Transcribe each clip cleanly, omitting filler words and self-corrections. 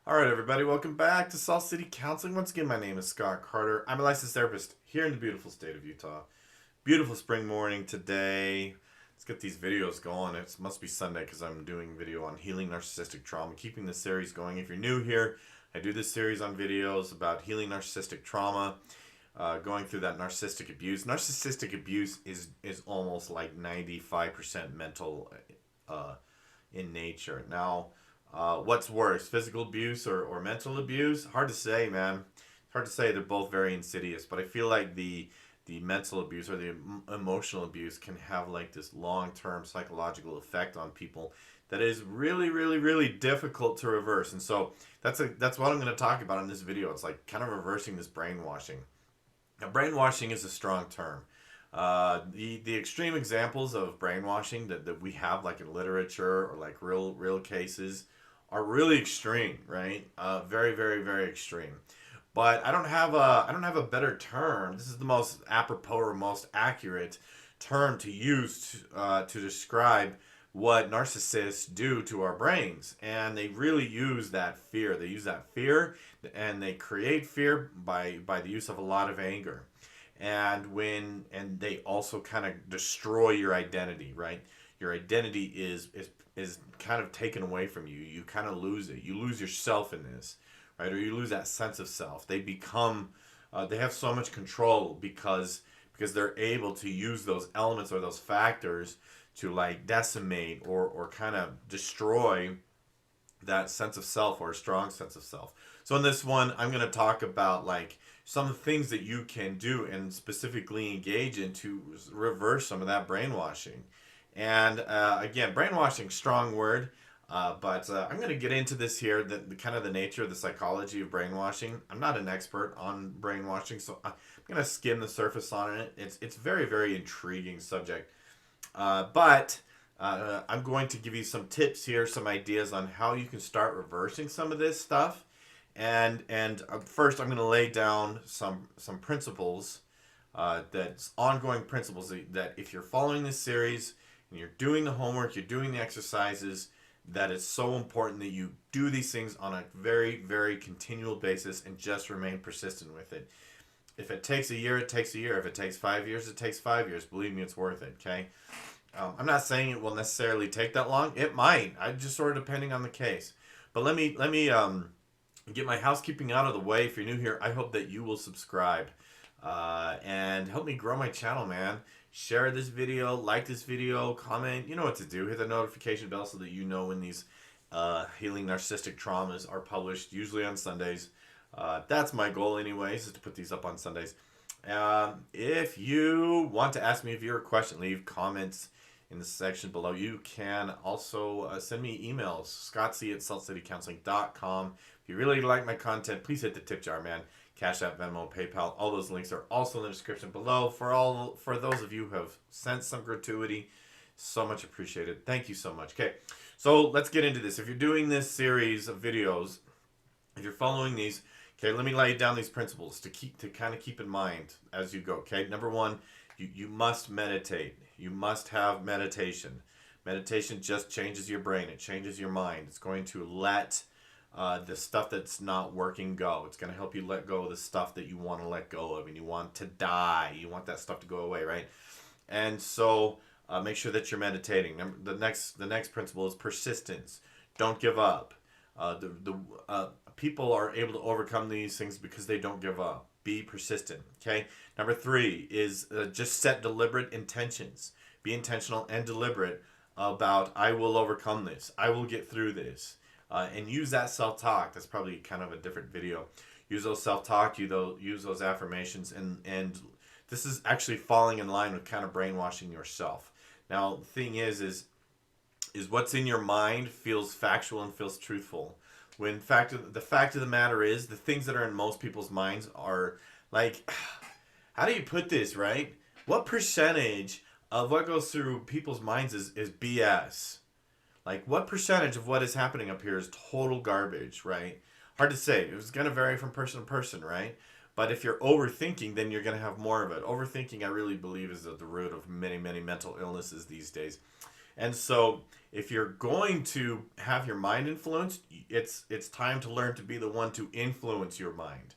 All right, everybody, welcome back to Salt City Counseling. Once again, my name is Scott Carter. I'm a licensed therapist here in the beautiful state of Utah. Beautiful spring morning today. Let's get these videos going. It must be Sunday because I'm doing video on healing narcissistic trauma, keeping the series going. If you're new here, I do this series on videos about healing narcissistic trauma, going through that narcissistic abuse. Narcissistic abuse is almost like 95% mental uh, in nature. Now, what's worse, physical abuse or mental abuse? Hard to say, man. Hard to say. They're both very insidious, but I feel like the mental abuse or the emotional abuse can have like this long-term psychological effect on people that is really, really, really difficult to reverse. And so that's what I'm going to talk about in this video. It's like kind of reversing this brainwashing. Now, brainwashing is a strong term. The extreme examples of brainwashing that we have, like in literature or like real cases, are really extreme, right? Very, very, very extreme. But I don't have a better term. This is the most apropos or most accurate term to use to describe what narcissists do to our brains. And they really use that fear. They use that fear and they create fear by the use of a lot of anger. And they also kind of destroy your identity, right? Your identity is kind of taken away from you. You kind of lose it. You lose yourself in this, right? Or you lose that sense of self. They become, they have so much control because they're able to use those elements or those factors to like decimate or kind of destroy that sense of self or a strong sense of self. So in this one, I'm going to talk about like some of the things that you can do and specifically engage in to reverse some of that brainwashing. And again, brainwashing, strong word. But I'm going to get into this here, the kind of the nature of the psychology of brainwashing. I'm not an expert on brainwashing, so I'm going to skim the surface on it. It's very, very intriguing subject. But I'm going to give you some tips here, some ideas on how you can start reversing some of this stuff. And first, I'm going to lay down some principles, that's ongoing principles that if you're following this series and you're doing the homework, you're doing the exercises, that it's so important that you do these things on a very, very continual basis and just remain persistent with it. If it takes a year, it takes a year. If it takes 5 years, it takes 5 years. Believe me, it's worth it. Okay. I'm not saying it will necessarily take that long. It might. I just sort of depending on the case. But let me get my housekeeping out of the way. If you're new here, I hope that you will subscribe and help me grow my channel, man. Share this video, like this video, comment. You know what to do. Hit the notification bell so that you know when these healing narcissistic traumas are published, usually on Sundays. That's my goal, anyways, is to put these up on Sundays. If you want to ask me a viewer question, leave comments in the section below. You can also send me emails, scottc at saltcitycounseling.com. If you really like my content, please hit the tip jar, man. Cash App, Venmo, PayPal, all those links are also in the description below. For those of you who have sent some gratuity, so much appreciated. Thank you so much. Okay, so let's get into this. If you're doing this series of videos, if you're following these, okay, let me lay down these principles to kind of keep in mind as you go. Okay, number one, you must meditate. You must have meditation. Meditation just changes your brain. It changes your mind. It's going to let the stuff that's not working go. It's going to help you let go of the stuff that you want to let go of and you want to die. You want that stuff to go away, right? And so make sure that you're meditating. The next principle is persistence. Don't give up. People are able to overcome these things because they don't give up. Be persistent. Okay. Number three is just set deliberate intentions. Be intentional and deliberate about I will overcome this. I will get through this. And use that self-talk. That's probably kind of a different video. Use those self-talk, use those affirmations, and this is actually falling in line with kind of brainwashing yourself. Now, the thing is what's in your mind feels factual and feels truthful. When the fact of the matter is, the things that are in most people's minds are like, how do you put this, right? What percentage of what goes through people's minds is BS? Like, what percentage of what is happening up here is total garbage, right? Hard to say. It's going to vary from person to person, right? But if you're overthinking, then you're going to have more of it. Overthinking, I really believe, is at the root of many, many mental illnesses these days. And so, if you're going to have your mind influenced, it's time to learn to be the one to influence your mind.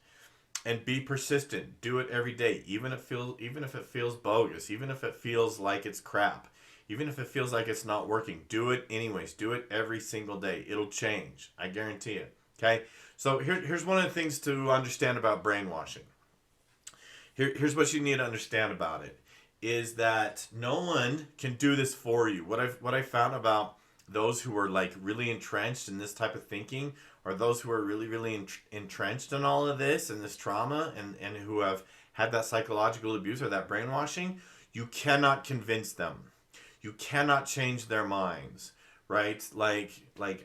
And be persistent. Do it every day, even if it feels bogus, even if it feels like it's crap, even if it feels like it's not working. Do it anyways. Do it every single day. It'll change. I guarantee it. Okay? So here's one of the things to understand about brainwashing. Here's what you need to understand about it is that no one can do this for you. What I found about those who are like really entrenched in this type of thinking, or those who are really entrenched in all of this and this trauma, and who have had that psychological abuse or that brainwashing, you cannot convince them. You cannot change their minds, right? Like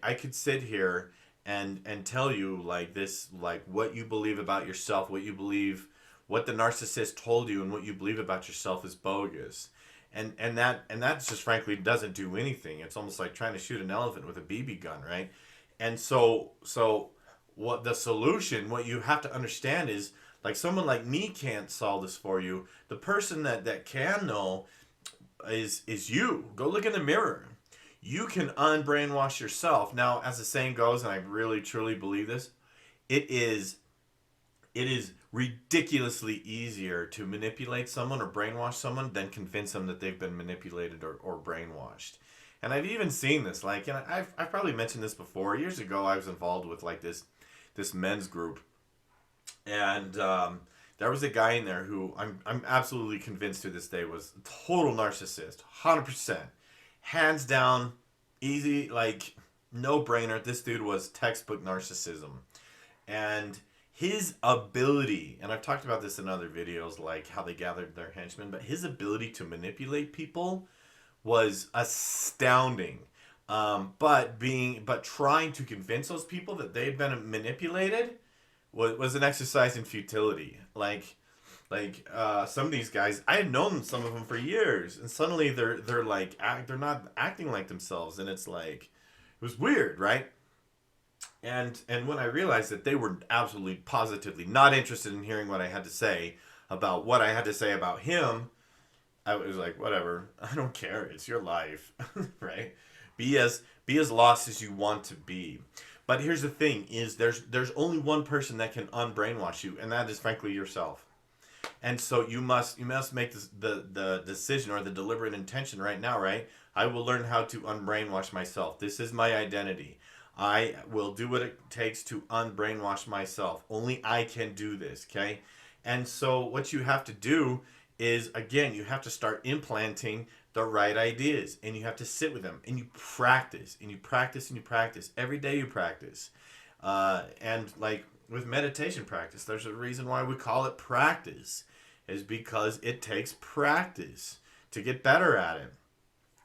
I could sit here and tell you like this, like what you believe about yourself, what you believe, what the narcissist told you, and what you believe about yourself is bogus. And that just frankly doesn't do anything. It's almost like trying to shoot an elephant with a BB gun, right? And so what the solution, what you have to understand is, like, someone like me can't solve this for you. The person that can know is you. Go look in the mirror. You can unbrainwash yourself. Now, as the saying goes, and I really truly believe this, it is ridiculously easier to manipulate someone or brainwash someone than convince them that they've been manipulated or brainwashed. And I've even seen this, like, and I've probably mentioned this before. Years ago, I was involved with like this men's group, and there was a guy in there who I'm absolutely convinced to this day was a total narcissist, 100%, hands down, easy, like no brainer. This dude was textbook narcissism, and his ability, and I've talked about this in other videos, like how they gathered their henchmen, but his ability to manipulate people was astounding. But trying to convince those people that they've been manipulated was an exercise in futility. Like some of these guys, I had known some of them for years, and suddenly they're not acting like themselves, and it's like, it was weird, right? And when I realized that they were absolutely positively not interested in hearing what I had to say about what I had to say about him, I was like, whatever, I don't care. It's your life, right? Be as lost as you want to be. But here's the thing: is there's only one person that can unbrainwash you, and that is frankly yourself. And so you must make the decision or the deliberate intention right now, right? I will learn how to unbrainwash myself. This is my identity. I will do what it takes to unbrainwash myself. Only I can do this, okay? And so what you have to do is, again, you have to start implanting the right ideas, and you have to sit with them, and you practice, and you practice, and you practice. Every day you practice. And like with meditation practice, there's a reason why we call it practice, is because it takes practice to get better at it.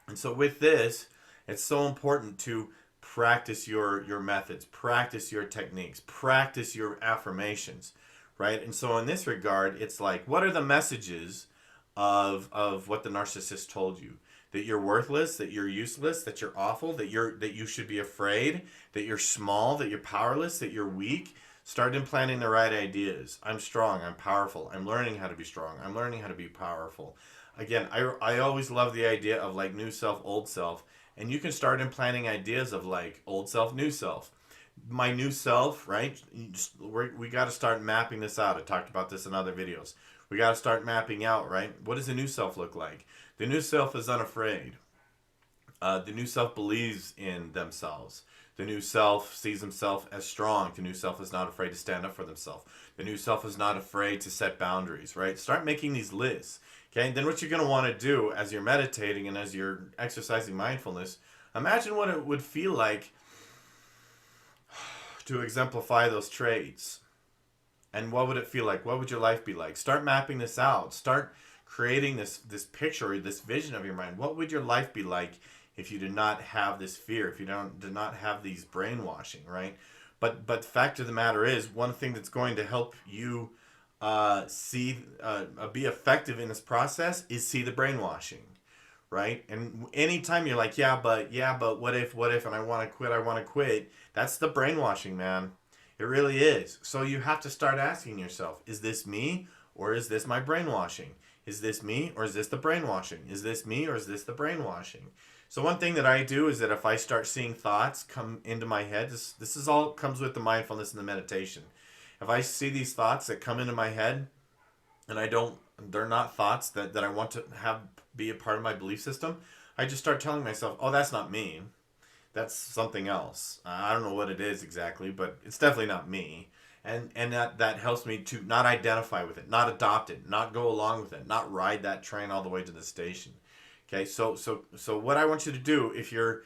And so with this, it's so important to practice your methods, practice your techniques, practice your affirmations, right? And so in this regard, it's like, what are the messages of what the narcissist told you? That you're worthless, that you're useless, that you're awful, that you should be afraid, that you're small, that you're powerless, that you're weak. Start implanting the right ideas. I'm strong, I'm powerful, I'm learning how to be strong, I'm learning how to be powerful. Again, I always love the idea of like new self, old self. And you can start implanting ideas of like old self, new self. My new self, right? We got to start mapping this out. I talked about this in other videos. We got to start mapping out, right? What does the new self look like? The new self is unafraid. The new self believes in themselves. The new self sees himself as strong. The new self is not afraid to stand up for themselves. The new self is not afraid to set boundaries, right? Start making these lists. Okay, then what you're going to want to do as you're meditating and as you're exercising mindfulness, imagine what it would feel like to exemplify those traits. And what would it feel like? What would your life be like? Start mapping this out. Start creating this picture or this vision of your mind. What would your life be like if you did not have this fear, if you did not have these brainwashing, right? But the fact of the matter is, one thing that's going to help you be effective in this process is see the brainwashing, right? And anytime you're like, yeah, but what if, and I want to quit, that's the brainwashing, man. It really is. So you have to start asking yourself, is this me or is this my brainwashing? Is this me or is this the brainwashing? Is this me or is this the brainwashing? So one thing that I do is that if I start seeing thoughts come into my head, this is all comes with the mindfulness and the meditation. If I see these thoughts that come into my head and they're not thoughts that I want to have be a part of my belief system, I just start telling myself, oh, that's not me. That's something else. I don't know what it is exactly, but it's definitely not me. And that helps me to not identify with it, not adopt it, not go along with it, not ride that train all the way to the station. Okay, so what I want you to do, if you're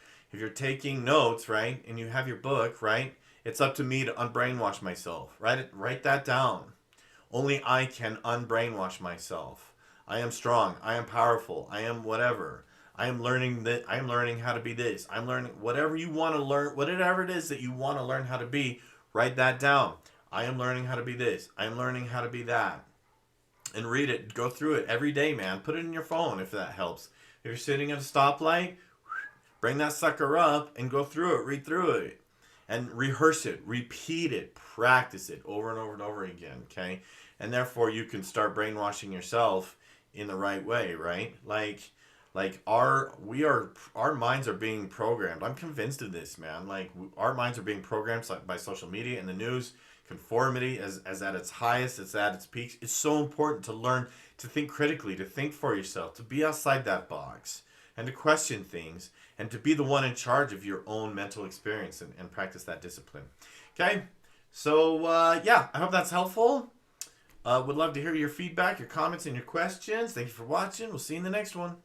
taking notes, right, and you have your book, right, it's up to me to unbrainwash myself. Write that down. Only I can unbrainwash myself. I am strong. I am powerful. I am whatever. I am learning that. I am learning how to be this. I'm learning whatever you want to learn. Whatever it is that you want to learn how to be, write that down. I am learning how to be this. I am learning how to be that. And read it. Go through it every day, man. Put it in your phone if that helps. If you're sitting at a stoplight, bring that sucker up and go through it. Read through it. And rehearse it. Repeat it. Practice it over and over and over again, okay? And therefore you can start brainwashing yourself in the right way, right? Like our minds are being programmed. I'm convinced of this, man. Like our minds are being programmed by social media and the news. Conformity as at its highest, it's at its peak. It's so important to learn to think critically, to think for yourself, to be outside that box, and to question things, and to be the one in charge of your own mental experience and practice that discipline. Okay, so yeah, I hope that's helpful. Would love to hear your feedback, your comments, and your questions. Thank you for watching. We'll see you in the next one.